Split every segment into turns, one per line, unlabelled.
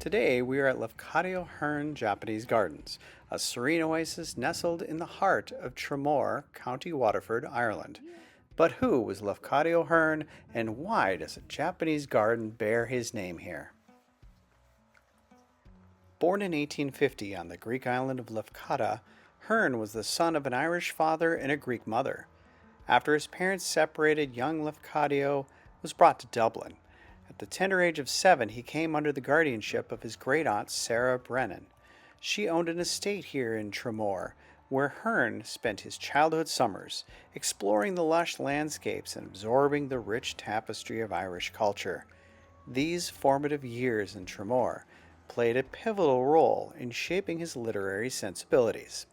Today we are at Lafcadio Hearn Japanese Gardens, a serene oasis nestled in the heart of Tramore, County Waterford, Ireland. But who was Lafcadio Hearn, and why does a Japanese garden bear his name here? Born in 1850 on the Greek island of Lefkada, Hearn was the son of an Irish father and a Greek mother. After his parents separated, young Lafcadio was brought to Dublin. At the tender age of 7, he came under the guardianship of his great aunt Sarah Brennan. She owned an estate here in Tramore, where Hearn spent his childhood summers, exploring the lush landscapes and absorbing the rich tapestry of Irish culture. These formative years in Tramore played a pivotal role in shaping his literary sensibilities.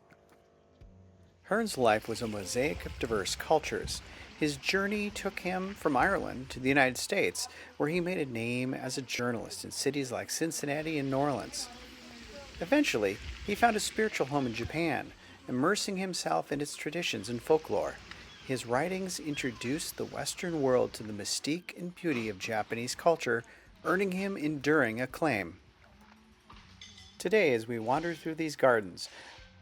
Hearn's life was a mosaic of diverse cultures. His journey took him from Ireland to the United States, where he made a name as a journalist in cities like Cincinnati and New Orleans. Eventually, he found a spiritual home in Japan, immersing himself in its traditions and folklore. His writings introduced the Western world to the mystique and beauty of Japanese culture, earning him enduring acclaim. Today, as we wander through these gardens,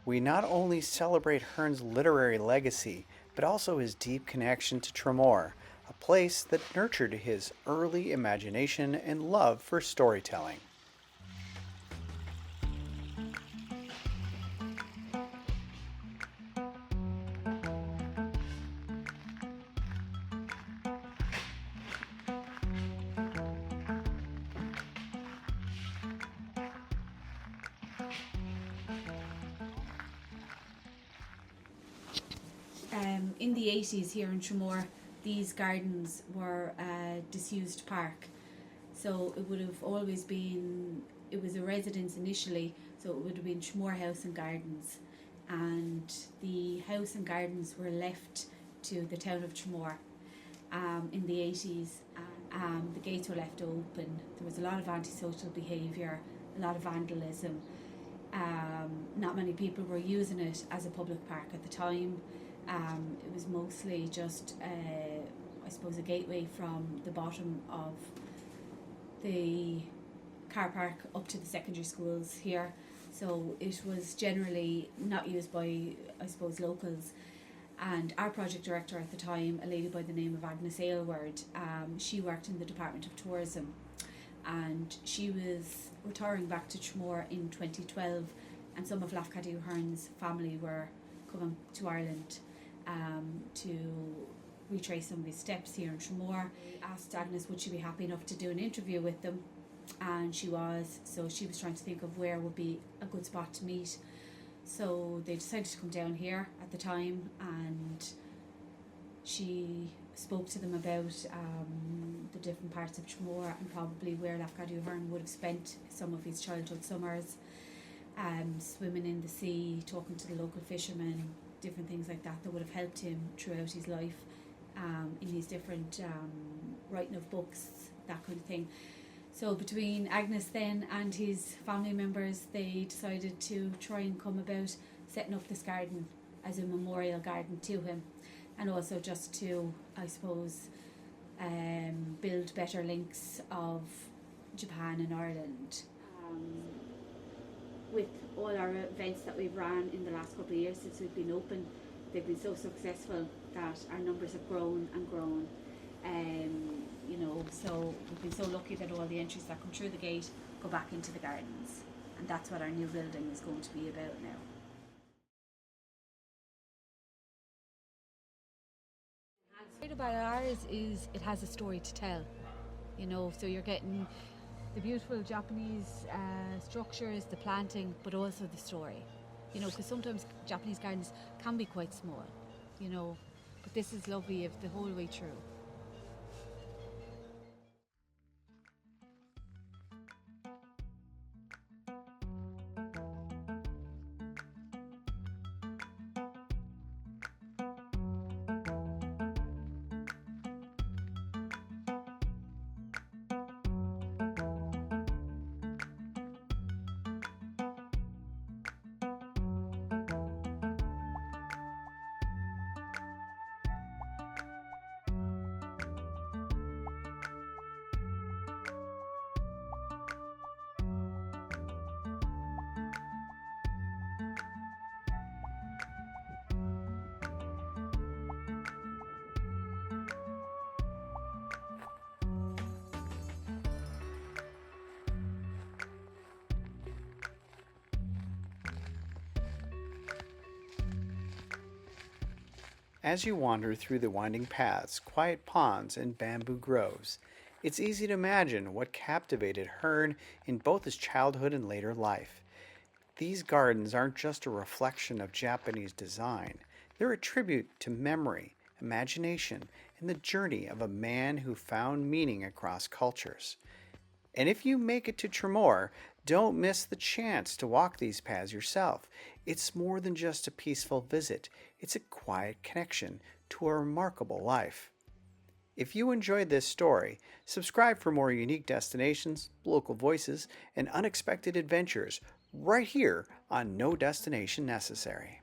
we not only celebrate Hearn's literary legacy, but also his deep connection to Tramore, a place that nurtured his early imagination and love for storytelling.
In the 80s here in Tramore, these gardens were a disused park. So it would have always been, it was a residence initially, so it would have been Tramore House and Gardens. And the house and gardens were left to the town of Tramore in the 80s. The gates were left open. There was a lot of antisocial behaviour, a lot of vandalism. Not many people were using it as a public park at the time. It was mostly just, I suppose, a gateway from the bottom of the car park up to the secondary schools here. So it was generally not used by, I suppose, locals. And our project director at the time, a lady by the name of Agnes Aylward, she worked in the Department of Tourism, and she was retiring back to Tramore in 2012, and some of Lafcadio Hearn's family were coming to Ireland to retrace some of his steps here in Tramore. I asked Agnes would she be happy enough to do an interview with them, and she was. So she was trying to think of where would be a good spot to meet. So they decided to come down here at the time, and she spoke to them about the different parts of Tramore and probably where Lafcadio Hearn would have spent some of his childhood summers, swimming in the sea, talking to the local fishermen, different things like that would have helped him throughout his life, in his different writing of books, that kind of thing. So between Agnes then and his family members, they decided to try and come about setting up this garden as a memorial garden to him, and also just to, I suppose, build better links of Japan and Ireland. With all our events that we've ran in the last couple of years since we've been open, they've been so successful that our numbers have grown and grown. So we've been so lucky that all the entries that come through the gate go back into the gardens, and that's what our new building is going to be about now.
What's great about ours is it has a story to tell, so you're getting the beautiful Japanese structures, the planting, but also the story, because sometimes Japanese gardens can be quite small, but this is lovely the whole way through.
As you wander through the winding paths, quiet ponds, and bamboo groves, it's easy to imagine what captivated Hearn in both his childhood and later life. These gardens aren't just a reflection of Japanese design, they're a tribute to memory, imagination, and the journey of a man who found meaning across cultures. And if you make it to Tramore, don't miss the chance to walk these paths yourself. It's more than just a peaceful visit, it's a quiet connection to a remarkable life. If you enjoyed this story, subscribe for more unique destinations, local voices, and unexpected adventures right here on No Destination Necessary.